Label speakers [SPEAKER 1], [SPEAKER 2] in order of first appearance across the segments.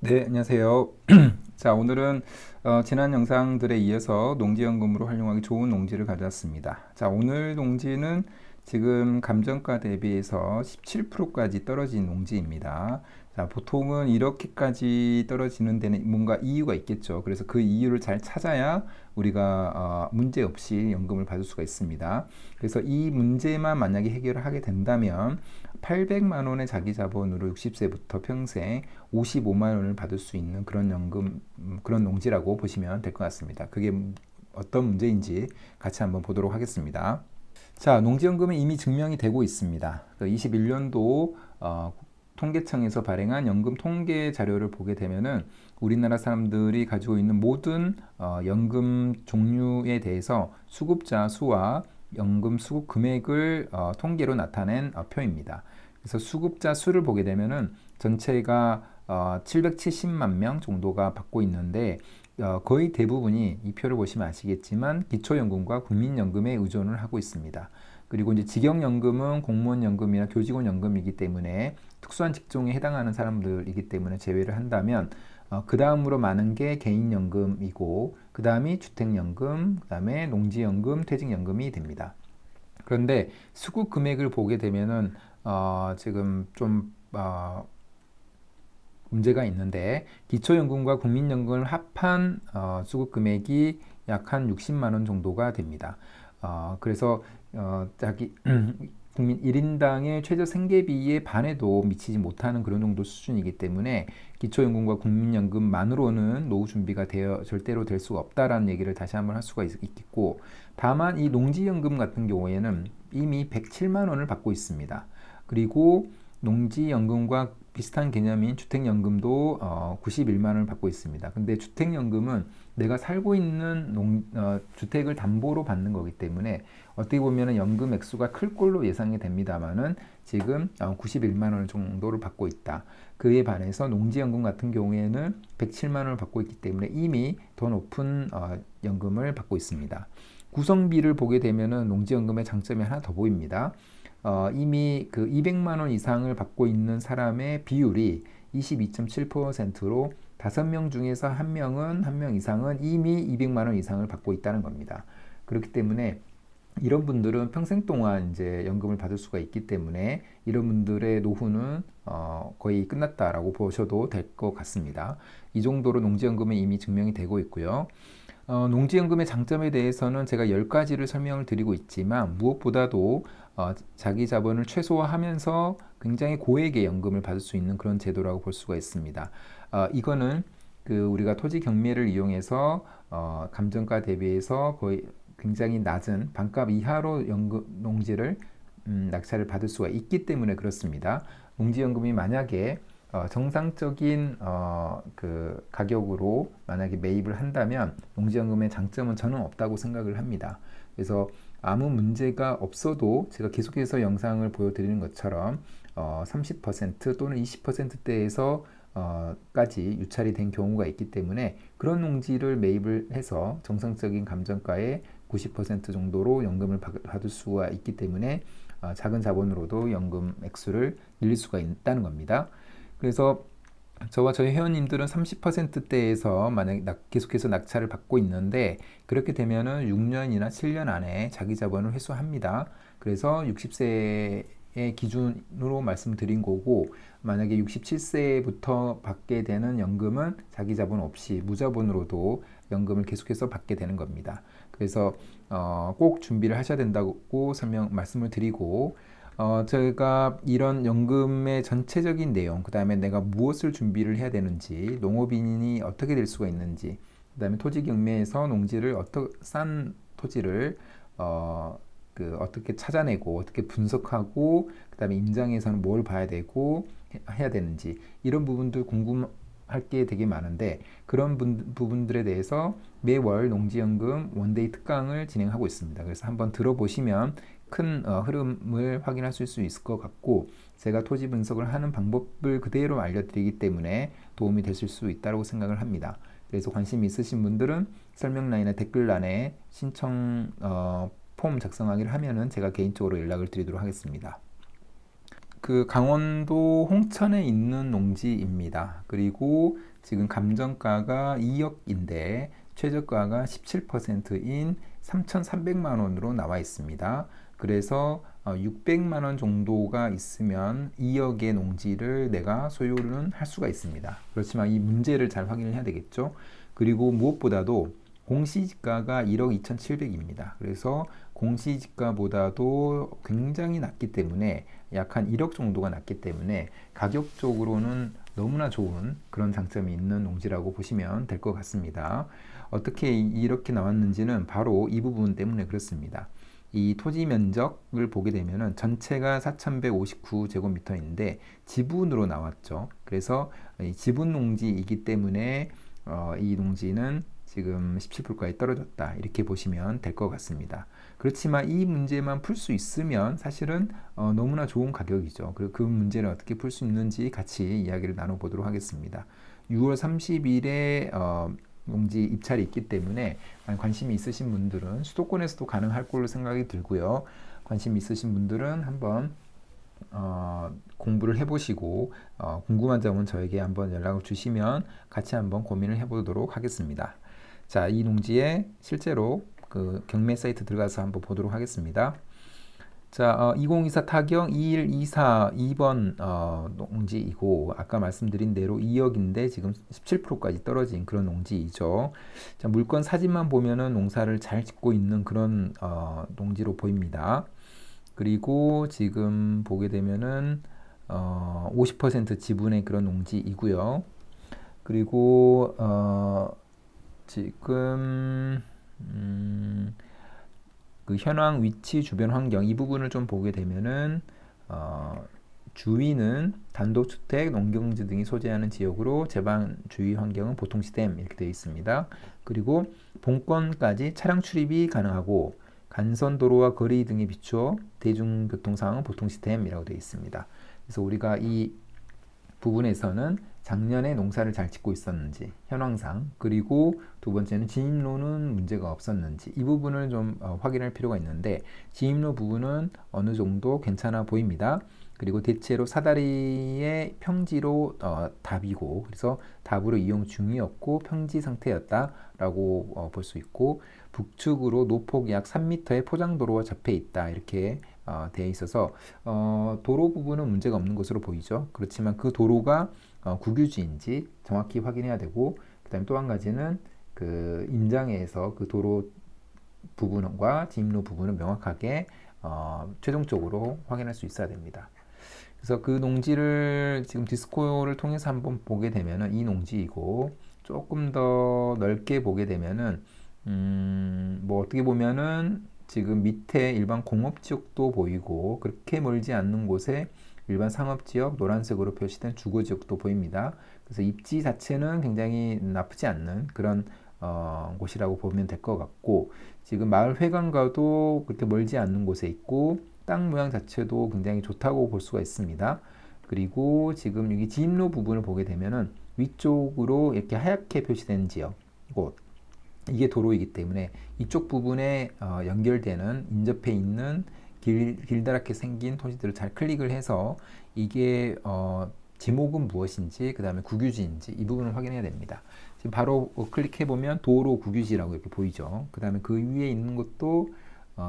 [SPEAKER 1] 네, 안녕하세요. 자, 오늘은 지난 영상들에 이어서 농지연금으로 활용하기 좋은 농지를 가져왔습니다. 자, 오늘 농지는 지금 감정가 대비해서 17%까지 떨어진 농지입니다. 자, 보통은 이렇게까지 떨어지는 데는 뭔가 이유가 있겠죠. 그래서 그 이유를 잘 찾아야 우리가 문제 없이 연금을 받을 수가 있습니다. 그래서 이 문제만 만약에 해결을 하게 된다면 800만 원의 자기 자본으로 60세부터 평생 55만 원을 받을 수 있는 그런 연금, 그런 농지라고 보시면 될 것 같습니다. 그게 어떤 문제인지 같이 한번 보도록 하겠습니다. 자, 농지연금은 이미 증명이 되고 있습니다. 21년도 통계청에서 발행한 연금 통계 자료를 보게 되면은 우리나라 사람들이 가지고 있는 모든 연금 종류에 대해서 수급자 수와 연금 수급 금액을 통계로 나타낸 표입니다. 그래서 수급자 수를 보게 되면은 전체가 770만 명 정도가 받고 있는데 거의 대부분이 이 표를 보시면 아시겠지만 기초연금과 국민연금에 의존을 하고 있습니다. 그리고 이제 직영연금은 공무원연금이나 교직원연금이기 때문에 특수한 직종에 해당하는 사람들이기 때문에 제외를 한다면 그 다음으로 많은 게 개인연금이고 그 다음이 주택연금, 그 다음에 농지연금, 퇴직연금이 됩니다. 그런데 수급 금액을 보게 되면은 지금 좀 문제가 있는데 기초연금과 국민연금을 합한 수급 금액이 약 한 60만 원 정도가 됩니다. 그래서 자기 국민 1인당의 최저 생계비의 반에도 미치지 못하는 그런 정도 수준이기 때문에 기초연금과 국민연금만으로는 노후 준비가 절대로 될 수가 없다라는 얘기를 다시 한번 할 수가 있겠고, 다만 이 농지연금 같은 경우에는 이미 107만 원을 받고 있습니다. 그리고 농지연금과 비슷한 개념인 주택연금도 91만 원을 받고 있습니다. 근데 주택연금은 내가 살고 있는 주택을 담보로 받는 거기 때문에 어떻게 보면 연금 액수가 클 걸로 예상이 됩니다만은 지금 91만 원 정도를 받고 있다. 그에 반해서 농지연금 같은 경우에는 107만 원을 받고 있기 때문에 이미 더 높은 연금을 받고 있습니다. 구성비를 보게 되면은 농지연금의 장점이 하나 더 보입니다. 이미 그 200만 원 이상을 받고 있는 사람의 비율이 22.7%로 5명 중에서 한 명 이상은 이미 200만 원 이상을 받고 있다는 겁니다. 그렇기 때문에 이런 분들은 평생 동안 이제 연금을 받을 수가 있기 때문에 이런 분들의 노후는 거의 끝났다라고 보셔도 될 것 같습니다. 이 정도로 농지연금은 이미 증명이 되고 있고요. 농지연금의 장점에 대해서는 제가 10가지를 설명을 드리고 있지만 무엇보다도 자기 자본을 최소화하면서 굉장히 고액의 연금을 받을 수 있는 그런 제도라고 볼 수가 있습니다. 이거는 우리가 토지 경매를 이용해서 감정가 대비해서 거의 굉장히 낮은 반값 이하로 농지를 낙찰을 받을 수가 있기 때문에 그렇습니다. 농지연금이 만약에 정상적인 그 가격으로 만약에 매입을 한다면 농지연금의 장점은 저는 없다고 생각을 합니다. 그래서 아무 문제가 없어도 제가 계속해서 영상을 보여드리는 것처럼 30% 또는 20%대에서 까지 유찰이 된 경우가 있기 때문에 그런 농지를 매입을 해서 정상적인 감정가의 90% 정도로 연금을 받을 수가 있기 때문에 작은 자본으로도 연금 액수를 늘릴 수가 있다는 겁니다. 그래서 저와 저희 회원님들은 30%대에서 만약에 계속해서 낙찰을 받고 있는데 그렇게 되면은 6년이나 7년 안에 자기 자본을 회수합니다. 그래서 60세의 기준으로 말씀드린 거고 만약에 67세부터 받게 되는 연금은 자기 자본 없이 무자본으로도 연금을 계속해서 받게 되는 겁니다. 그래서 꼭 준비를 하셔야 된다고 말씀을 드리고 제가 이런 연금의 전체적인 내용, 그 다음에 내가 무엇을 준비를 해야 되는지, 농업인이 어떻게 될 수가 있는지, 그 다음에 토지 경매에서 농지를 싼 토지를 어떻게 찾아내고, 어떻게 분석하고, 그 다음에 임장에서는 뭘 봐야 되고 해야 되는지 이런 부분들 궁금할 게 되게 많은데 그런 부분들에 대해서 매월 농지연금 원데이 특강을 진행하고 있습니다. 그래서 한번 들어보시면 큰 흐름을 확인하실 수 있을 것 같고 제가 토지 분석을 하는 방법을 그대로 알려드리기 때문에 도움이 되실 수 있다고 생각을 합니다. 그래서 관심 있으신 분들은 설명란이나 댓글란에 신청 폼 작성하기를 하면은 제가 개인적으로 연락을 드리도록 하겠습니다. 그 강원도 홍천에 있는 농지입니다. 그리고 지금 감정가가 2억인데 최저가가 17%인 3,300만 원으로 나와 있습니다. 그래서 600만 원 정도가 있으면 2억의 농지를 내가 소유는 할 수가 있습니다. 그렇지만 이 문제를 잘 확인을 해야 되겠죠. 그리고 무엇보다도 공시지가가 1억 2,700입니다. 그래서 공시지가보다도 굉장히 낮기 때문에 약 한 1억 정도가 낮기 때문에 가격적으로는 너무나 좋은 그런 장점이 있는 농지라고 보시면 될 것 같습니다. 어떻게 이렇게 나왔는지는 바로 이 부분 때문에 그렇습니다. 이 토지 면적을 보게 되면은 전체가 4,159제곱미터인데 지분으로 나왔죠. 그래서 지분 농지이기 때문에 이 농지는 지금 17%까지 떨어졌다, 이렇게 보시면 될 것 같습니다. 그렇지만 이 문제만 풀 수 있으면 사실은 너무나 좋은 가격이죠. 그리고 그 문제를 어떻게 풀 수 있는지 같이 이야기를 나눠보도록 하겠습니다. 6월 30일에 농지 입찰이 있기 때문에 관심이 있으신 분들은 수도권에서도 가능할 걸로 생각이 들고요. 관심 있으신 분들은 한번 공부를 해보시고 궁금한 점은 저에게 한번 연락을 주시면 같이 한번 고민을 해보도록 하겠습니다. 자, 이 농지에 실제로 그 경매 사이트 들어가서 한번 보도록 하겠습니다. 자, 2024 타경 2124 2번 농지이고 아까 말씀드린 대로 2억인데 지금 17%까지 떨어진 그런 농지이죠. 자, 물건 사진만 보면은 농사를 잘 짓고 있는 그런 농지로 보입니다. 그리고 지금 보게 되면은 50% 지분의 그런 농지이고요. 그리고 지금 그 현황, 위치, 주변 환경 이 부분을 좀 보게 되면은 주위는 단독주택, 농경지 등이 소재하는 지역으로 제방 주위 환경은 보통 시스템 이렇게 되어 있습니다. 그리고 본권까지 차량 출입이 가능하고 간선도로와 거리 등에 비추어 대중교통 상황은 보통 시스템이라고 되어 있습니다. 그래서 우리가 이 부분에서는 작년에 농사를 잘 짓고 있었는지 현황상, 그리고 두 번째는 진입로는 문제가 없었는지 이 부분을 좀 확인할 필요가 있는데 진입로 부분은 어느 정도 괜찮아 보입니다. 그리고 대체로 사다리의 평지로 답이고 그래서 답으로 이용 중이었고 평지 상태였다라고 볼 수 있고 북측으로 노폭 약 3m의 포장도로가 접해 있다, 이렇게 되어 있어서 도로 부분은 문제가 없는 것으로 보이죠. 그렇지만 그 도로가 국유지인지 정확히 확인해야 되고, 그 다음에 또 한 가지는 그 임장에서 그 도로 부분과 진입로 부분을 명확하게 최종적으로 확인할 수 있어야 됩니다. 그래서 그 농지를 지금 디스코를 통해서 한번 보게 되면은 이 농지이고, 조금 더 넓게 보게 되면은 뭐 어떻게 보면은 지금 밑에 일반 공업지역도 보이고 그렇게 멀지 않는 곳에 일반 상업지역 노란색으로 표시된 주거지역도 보입니다. 그래서 입지 자체는 굉장히 나쁘지 않는 그런 곳이라고 보면 될 것 같고, 지금 마을 회관과도 그렇게 멀지 않는 곳에 있고 땅 모양 자체도 굉장히 좋다고 볼 수가 있습니다. 그리고 지금 여기 진입로 부분을 보게 되면은 위쪽으로 이렇게 하얗게 표시된 지역, 곳, 이게 도로이기 때문에 이쪽 부분에 연결되는 인접해 있는 길다랗게 생긴 토지들을 잘 클릭을 해서 이게 지목은 무엇인지, 그 다음에 국유지인지 이 부분을 확인해야 됩니다. 지금 바로 클릭해 보면 도로 국유지라고 이렇게 보이죠. 그 다음에 그 위에 있는 것도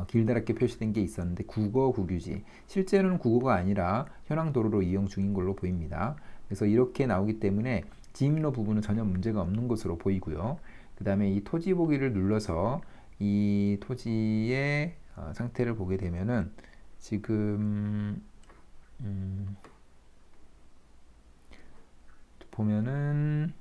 [SPEAKER 1] 길다랗게 표시된 게 있었는데 국어 국유지, 실제로는 국어가 아니라 현황 도로로 이용 중인 걸로 보입니다. 그래서 이렇게 나오기 때문에 진입로 부분은 전혀 문제가 없는 것으로 보이고요. 그 다음에 이 토지 보기를 눌러서 이 토지의 상태를 보게 되면은 지금 보면은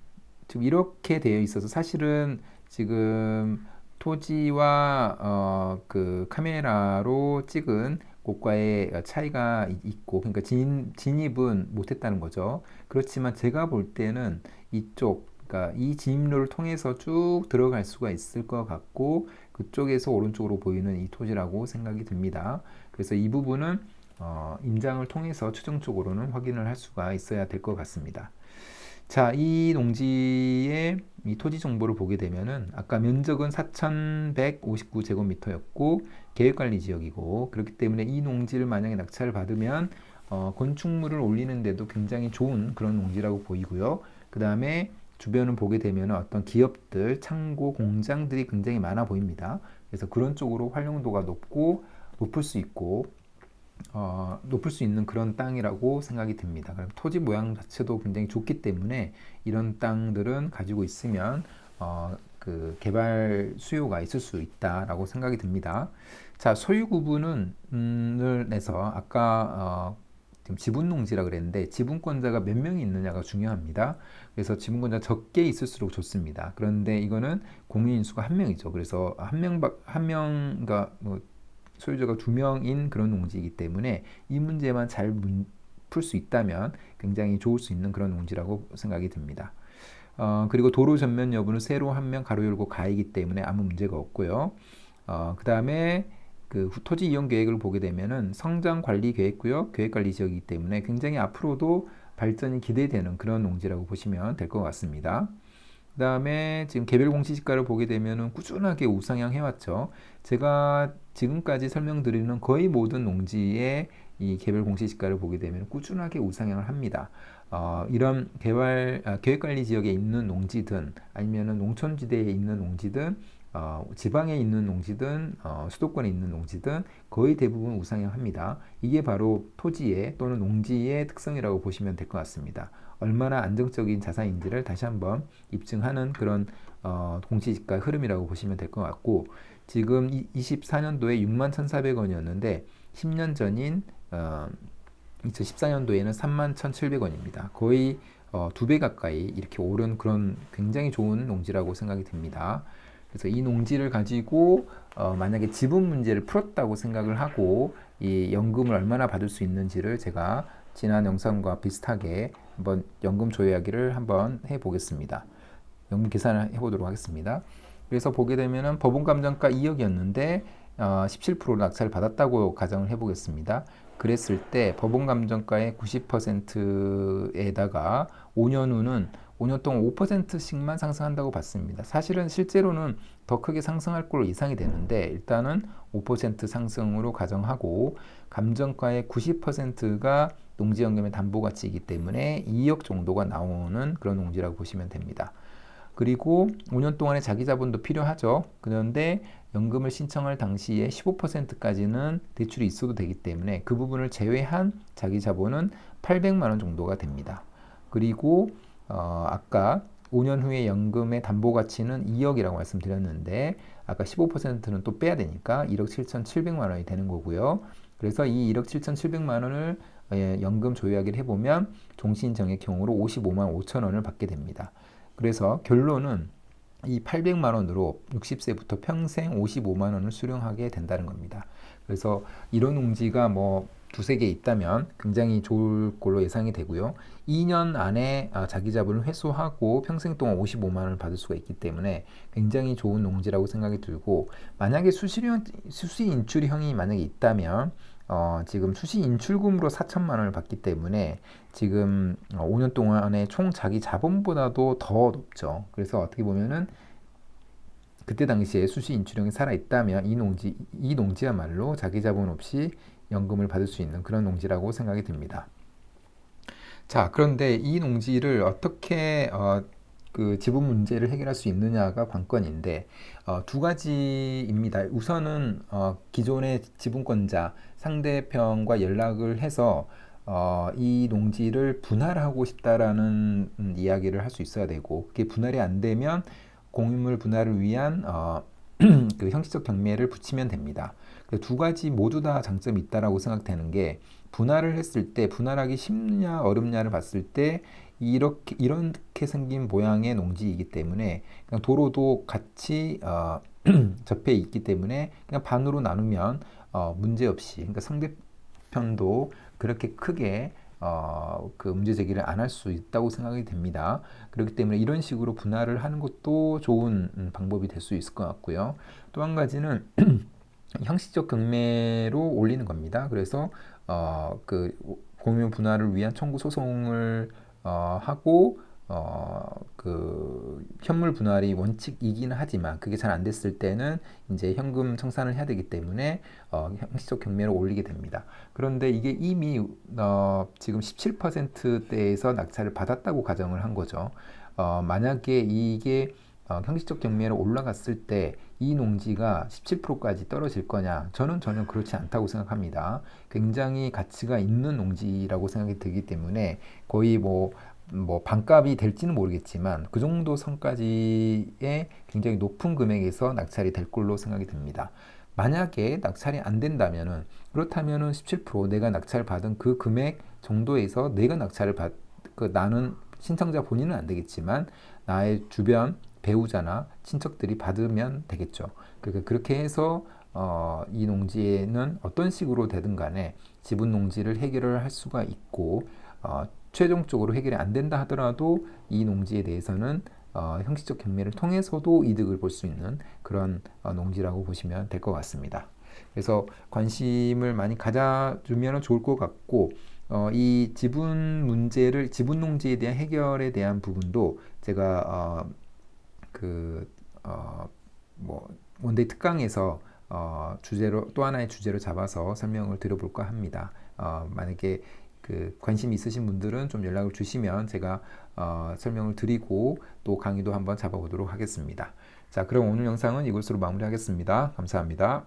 [SPEAKER 1] 지금 이렇게 되어 있어서 사실은 지금 토지와 그 카메라로 찍은 곳과의 차이가 있고, 그러니까 진입은 못했다는 거죠. 그렇지만 제가 볼 때는 이쪽, 그러니까 이 진입로를 통해서 쭉 들어갈 수가 있을 것 같고 그쪽에서 오른쪽으로 보이는 이 토지라고 생각이 듭니다. 그래서 이 부분은 임장을 통해서 최종적으로는 확인을 할 수가 있어야 될 것 같습니다. 자, 이 농지의 이 토지 정보를 보게 되면은 아까 면적은 4,159제곱미터였고 계획관리 지역이고, 그렇기 때문에 이 농지를 만약에 낙찰을 받으면 건축물을 올리는데도 굉장히 좋은 그런 농지라고 보이고요. 그 다음에 주변을 보게 되면 어떤 기업들, 창고, 공장들이 굉장히 많아 보입니다. 그래서 그런 쪽으로 활용도가 높을 수 있고, 높을 수 있는 그런 땅이라고 생각이 듭니다. 그럼 토지 모양 자체도 굉장히 좋기 때문에 이런 땅들은 가지고 있으면 그 개발 수요가 있을 수 있다라고 생각이 듭니다. 자, 소유 구분을 내서 아까 지금 지분농지라 그랬는데 지분권자가 몇 명이 있느냐가 중요합니다. 그래서 지분권자 적게 있을수록 좋습니다. 그런데 이거는 공유인수가 한 명이죠. 그래서 한 명가 뭐 소유자가 두 명인 그런 농지이기 때문에 이 문제만 잘 풀 수 있다면 굉장히 좋을 수 있는 그런 농지라고 생각이 듭니다. 그리고 도로 전면 여부는 세로 한 명 가로 열고 가이기 때문에 아무 문제가 없고요. 그 다음에 그 토지 이용 계획을 보게 되면은 성장 관리 계획구역, 계획 관리 지역이기 때문에 굉장히 앞으로도 발전이 기대되는 그런 농지라고 보시면 될 것 같습니다. 그 다음에 지금 개별 공시지가를 보게 되면은 꾸준하게 우상향 해왔죠. 제가 지금까지 설명드리는 거의 모든 농지의 이 개별 공시지가를 보게 되면 꾸준하게 우상향을 합니다. 이런 계획관리 지역에 있는 농지든 아니면은 농촌지대에 있는 농지든 지방에 있는 농지든 수도권에 있는 농지든 거의 대부분 우상향합니다. 이게 바로 토지의 또는 농지의 특성이라고 보시면 될 것 같습니다. 얼마나 안정적인 자산인지를 다시 한번 입증하는 그런 공시지가 흐름이라고 보시면 될 것 같고, 지금 24년도에 61,400원이었는데 10년 전인 2014년도에는 31,700원입니다. 거의 2배 가까이 이렇게 오른 그런 굉장히 좋은 농지라고 생각이 듭니다. 그래서 이 농지를 가지고 만약에 지분 문제를 풀었다고 생각을 하고 이 연금을 얼마나 받을 수 있는지를 제가 지난 영상과 비슷하게 한번 연금 조회하기를 한번 해보겠습니다. 연금 계산을 해보도록 하겠습니다. 그래서 보게 되면은 법원 감정가 2억이었는데 17% 낙찰을 받았다고 가정을 해보겠습니다. 그랬을 때 법원 감정가의 90%에다가 5년 후는 5년 동안 5%씩만 상승한다고 봤습니다. 사실은 실제로는 더 크게 상승할 걸로 예상이 되는데 일단은 5% 상승으로 가정하고 감정가의 90%가 농지연금의 담보가치이기 때문에 2억 정도가 나오는 그런 농지라고 보시면 됩니다. 그리고 5년 동안의 자기 자본도 필요하죠. 그런데 연금을 신청할 당시에 15%까지는 대출이 있어도 되기 때문에 그 부분을 제외한 자기 자본은 800만 원 정도가 됩니다. 그리고 아까 5년 후에 연금의 담보 가치는 2억이라고 말씀드렸는데 아까 15%는 또 빼야 되니까 1억 7,700만 원이 되는 거고요. 그래서 이 1억 7,700만 원을 연금 조회하기를 해보면 종신정액형으로 55만 5천 원을 받게 됩니다. 그래서 결론은 이 800만 원으로 60세부터 평생 55만 원을 수령하게 된다는 겁니다. 그래서 이런 농지가 뭐 두세 개 있다면 굉장히 좋을 걸로 예상이 되고요. 2년 안에 자기 자본을 회수하고 평생 동안 55만 원을 받을 수가 있기 때문에 굉장히 좋은 농지라고 생각이 들고, 만약에 수시 인출형이 만약에 있다면 지금 수시 인출금으로 4천만 원을 받기 때문에 지금 5년 동안의 총 자기 자본보다도 더 높죠. 그래서 어떻게 보면은 그때 당시에 수시 인출형이 살아있다면 이 농지야말로 자기 자본 없이 연금을 받을 수 있는 그런 농지라고 생각이 듭니다. 자, 그런데 이 농지를 어떻게 그 지분 문제를 해결할 수 있느냐가 관건인데 두 가지입니다. 우선은 기존의 지분권자 상대편과 연락을 해서 이 농지를 분할하고 싶다라는 이야기를 할 수 있어야 되고, 그게 분할이 안 되면 공유물 분할을 위한 그 형식적 경매를 붙이면 됩니다. 두 가지 모두 다 장점이 있다라고 생각되는 게, 분할을 했을 때 분할하기 쉽냐 어렵냐를 봤을 때 이렇게 생긴 모양의 농지이기 때문에 그냥 도로도 같이 접해 있기 때문에 그냥 반으로 나누면 문제없이, 그러니까 상대편도 그렇게 크게 그 문제 제기를 안 할 수 있다고 생각이 됩니다. 그렇기 때문에 이런 식으로 분할을 하는 것도 좋은 방법이 될 수 있을 것 같고요. 또 한 가지는 형식적 경매로 올리는 겁니다. 그래서 그 공유 분할을 위한 청구 소송을 하고 그 현물 분할이 원칙이긴 하지만 그게 잘 안 됐을 때는 이제 현금 청산을 해야 되기 때문에 형식적 경매를 올리게 됩니다. 그런데 이게 이미 지금 17%대에서 낙찰을 받았다고 가정을 한 거죠. 만약에 이게 형식적 경매로 올라갔을 때 이 농지가 17%까지 떨어질 거냐? 저는 전혀 그렇지 않다고 생각합니다. 굉장히 가치가 있는 농지라고 생각이 들기 때문에 거의 뭐 반값이 될지는 모르겠지만 그 정도 선까지의 굉장히 높은 금액에서 낙찰이 될 걸로 생각이 듭니다. 만약에 낙찰이 안 된다면은 그렇다면은 17% 내가 낙찰 받은 그 금액 정도에서 내가 낙찰을 나는 신청자 본인은 안 되겠지만 나의 주변 배우자나 친척들이 받으면 되겠죠. 그러니까 그렇게 해서 이 농지에는 어떤 식으로 되든 간에 지분 농지를 해결을 할 수가 있고 최종적으로 해결이 안 된다 하더라도 이 농지에 대해서는 형식적 경매를 통해서도 이득을 볼 수 있는 그런 농지라고 보시면 될 것 같습니다. 그래서 관심을 많이 가져주면 좋을 것 같고 이 지분 문제를 지분 농지에 대한 해결에 대한 부분도 제가 원데이 특강에서 주제로 또 하나의 주제로 잡아서 설명을 드려볼까 합니다. 만약에 관심 있으신 분들은 좀 연락을 주시면 제가 설명을 드리고 또 강의도 한번 잡아보도록 하겠습니다. 자, 그럼 오늘 영상은 이것으로 마무리하겠습니다. 감사합니다.